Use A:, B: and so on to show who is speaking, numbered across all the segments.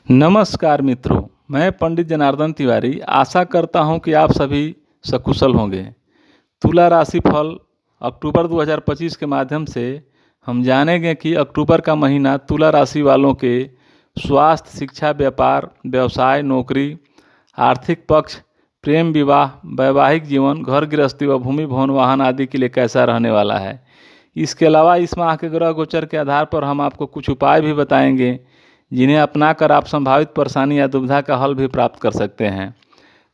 A: नमस्कार मित्रों, मैं पंडित जनार्दन तिवारी आशा करता हूं कि आप सभी सकुशल होंगे। तुला राशि फल अक्टूबर 2025 के माध्यम से हम जानेंगे कि अक्टूबर का महीना तुला राशि वालों के स्वास्थ्य, शिक्षा, व्यापार, व्यवसाय, नौकरी, आर्थिक पक्ष, प्रेम, विवाह, वैवाहिक जीवन, घर गृहस्थी व भूमि भवन वाहन आदि के लिए कैसा रहने वाला है। इसके अलावा इस माह के ग्रह गोचर के आधार पर हम आपको कुछ उपाय भी बताएंगे जिन्हें अपनाकर आप संभावित परेशानी या दुविधा का हल भी प्राप्त कर सकते हैं।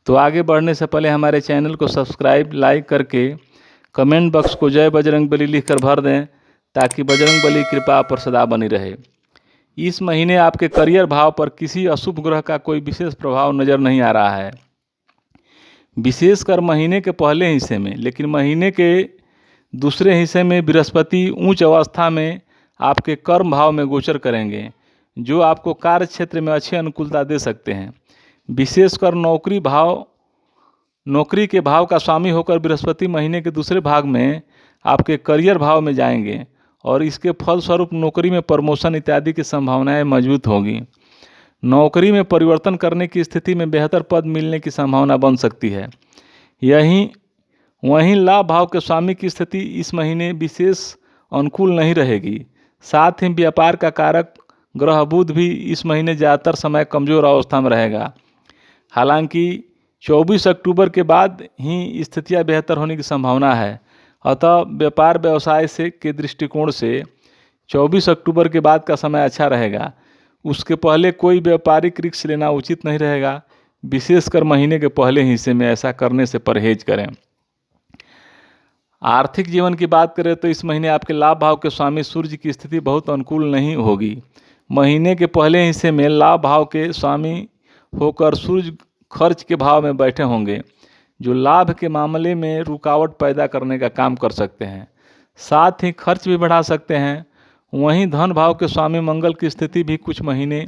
A: तो आगे बढ़ने से पहले हमारे चैनल को सब्सक्राइब, लाइक करके कमेंट बॉक्स को जय बजरंग बली लिखकर भर दें ताकि बजरंग बली की कृपा पर सदा बनी रहे। इस महीने आपके करियर भाव पर किसी अशुभ ग्रह का कोई विशेष प्रभाव नज़र नहीं आ रहा है, विशेषकर महीने के पहले हिस्से में। लेकिन महीने के दूसरे हिस्से में बृहस्पति उच्च अवस्था में आपके कर्म भाव में गोचर करेंगे, जो आपको कार्य क्षेत्र में अच्छी अनुकूलता दे सकते हैं। विशेषकर नौकरी के भाव का स्वामी होकर बृहस्पति महीने के दूसरे भाग में आपके करियर भाव में जाएंगे और इसके फलस्वरूप नौकरी में प्रमोशन इत्यादि की संभावनाएं मजबूत होगी। नौकरी में परिवर्तन करने की स्थिति में बेहतर पद मिलने की संभावना बन सकती है। वहीं लाभ भाव के स्वामी की स्थिति इस महीने विशेष अनुकूल नहीं रहेगी। साथ ही व्यापार का कारक ग्रह बुध भी इस महीने ज़्यादातर समय कमज़ोर अवस्था में रहेगा। हालांकि 24 अक्टूबर के बाद ही स्थितियां बेहतर होने की संभावना है। अतः व्यापार व्यवसाय के दृष्टिकोण से 24 अक्टूबर के बाद का समय अच्छा रहेगा। उसके पहले कोई व्यापारिक रिस्क लेना उचित नहीं रहेगा। विशेषकर महीने के पहले हिस्से में ऐसा करने से परहेज करें। आर्थिक जीवन की बात करें तो इस महीने आपके लाभ भाव के स्वामी सूर्य की स्थिति बहुत अनुकूल नहीं होगी। महीने के पहले हिस्से में लाभ भाव के स्वामी होकर सूर्य खर्च के भाव में बैठे होंगे, जो लाभ के मामले में रुकावट पैदा करने का काम कर सकते हैं, साथ ही खर्च भी बढ़ा सकते हैं। वहीं धन भाव के स्वामी मंगल की स्थिति भी कुछ महीने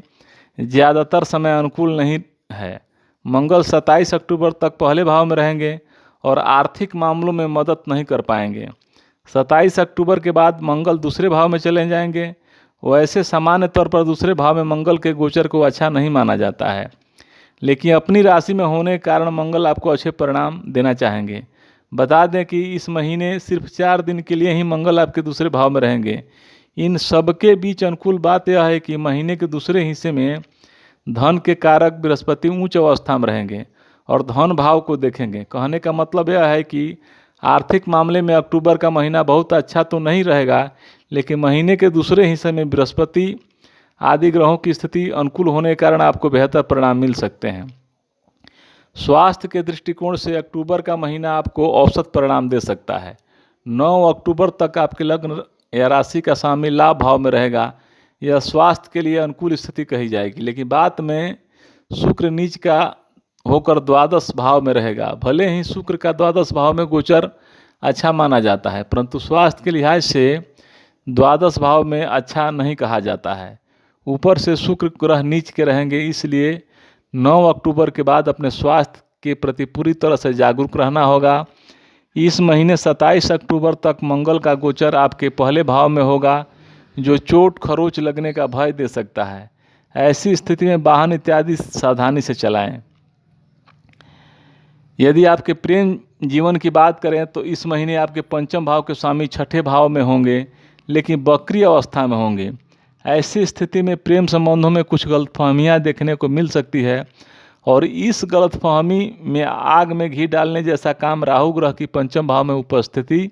A: ज़्यादातर समय अनुकूल नहीं है। मंगल 27 अक्टूबर तक पहले भाव में रहेंगे और आर्थिक मामलों में मदद नहीं कर पाएंगे। 27 अक्टूबर के बाद मंगल दूसरे भाव में चले जाएंगे। वैसे सामान्य तौर पर दूसरे भाव में मंगल के गोचर को अच्छा नहीं माना जाता है, लेकिन अपनी राशि में होने के कारण मंगल आपको अच्छे परिणाम देना चाहेंगे। बता दें कि इस महीने सिर्फ 4 दिन के लिए ही मंगल आपके दूसरे भाव में रहेंगे। इन सबके बीच अनुकूल बात यह है कि महीने के दूसरे हिस्से में धन के कारक बृहस्पति उच्च अवस्था में रहेंगे और धन भाव को देखेंगे। कहने का मतलब यह है कि आर्थिक मामले में अक्टूबर का महीना बहुत अच्छा तो नहीं रहेगा, लेकिन महीने के दूसरे हिस्से में बृहस्पति आदि ग्रहों की स्थिति अनुकूल होने के कारण आपको बेहतर परिणाम मिल सकते हैं। स्वास्थ्य के दृष्टिकोण से अक्टूबर का महीना आपको औसत परिणाम दे सकता है। 9 अक्टूबर तक आपके लग्न या राशि का स्वामी लाभ भाव में रहेगा। यह स्वास्थ्य के लिए अनुकूल स्थिति कही जाएगी, लेकिन बाद में शुक्र नीच का होकर द्वादश भाव में रहेगा। भले ही शुक्र का द्वादश भाव में गोचर अच्छा माना जाता है, परंतु स्वास्थ्य के लिहाज से द्वादश भाव में अच्छा नहीं कहा जाता है। ऊपर से शुक्र ग्रह नीच के रहेंगे, इसलिए 9 अक्टूबर के बाद अपने स्वास्थ्य के प्रति पूरी तरह से जागरूक रहना होगा। इस महीने 27 अक्टूबर तक मंगल का गोचर आपके पहले भाव में होगा, जो चोट खरोच लगने का भय दे सकता है। ऐसी स्थिति में वाहन इत्यादि सावधानी से चलाएं। यदि आपके प्रेम जीवन की बात करें तो इस महीने आपके पंचम भाव के स्वामी छठे भाव में होंगे, लेकिन वक्री अवस्था में होंगे। ऐसी स्थिति में प्रेम संबंधों में कुछ गलतफहमियां देखने को मिल सकती है और इस गलतफहमी में आग में घी डालने जैसा काम राहु ग्रह की पंचम भाव में उपस्थिति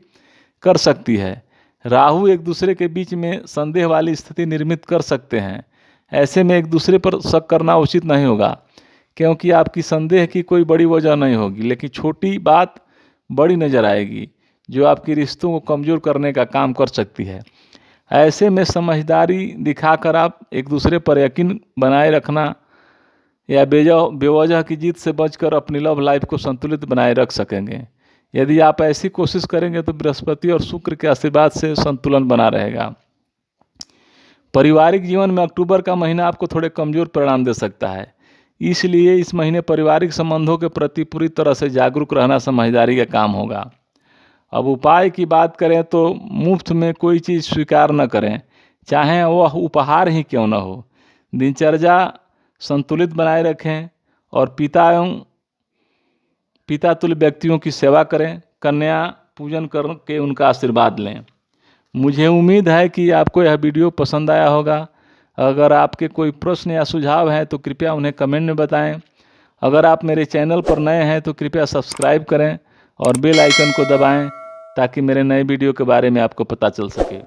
A: कर सकती है। राहु एक दूसरे के बीच में संदेह वाली स्थिति निर्मित कर सकते हैं। ऐसे में एक दूसरे पर शक करना उचित नहीं होगा, क्योंकि आपकी संदेह की कोई बड़ी वजह नहीं होगी, लेकिन छोटी बात बड़ी नज़र आएगी जो आपकी रिश्तों को कमज़ोर करने का काम कर सकती है। ऐसे में समझदारी दिखाकर आप एक दूसरे पर यकीन बनाए रखना या बेवजह की जीत से बचकर अपनी लव लाइफ को संतुलित बनाए रख सकेंगे। यदि आप ऐसी कोशिश करेंगे तो बृहस्पति और शुक्र के आशीर्वाद से संतुलन बना रहेगा। पारिवारिक जीवन में अक्टूबर का महीना आपको थोड़े कमज़ोर परिणाम दे सकता है, इसलिए इस महीने पारिवारिक संबंधों के प्रति पूरी तरह से जागरूक रहना समझदारी का काम होगा। अब उपाय की बात करें तो मुफ्त में कोई चीज़ स्वीकार न करें, चाहे वह उपहार ही क्यों न हो। दिनचर्या संतुलित बनाए रखें और पिता तुल्य व्यक्तियों की सेवा करें, कन्या पूजन करके उनका आशीर्वाद लें। मुझे उम्मीद है कि आपको यह वीडियो पसंद आया होगा। अगर आपके कोई प्रश्न या सुझाव हैं तो कृपया उन्हें कमेंट में बताएं। अगर आप मेरे चैनल पर नए हैं तो कृपया सब्सक्राइब करें और बेल आइकन को दबाएं ताकि मेरे नए वीडियो के बारे में आपको पता चल सके।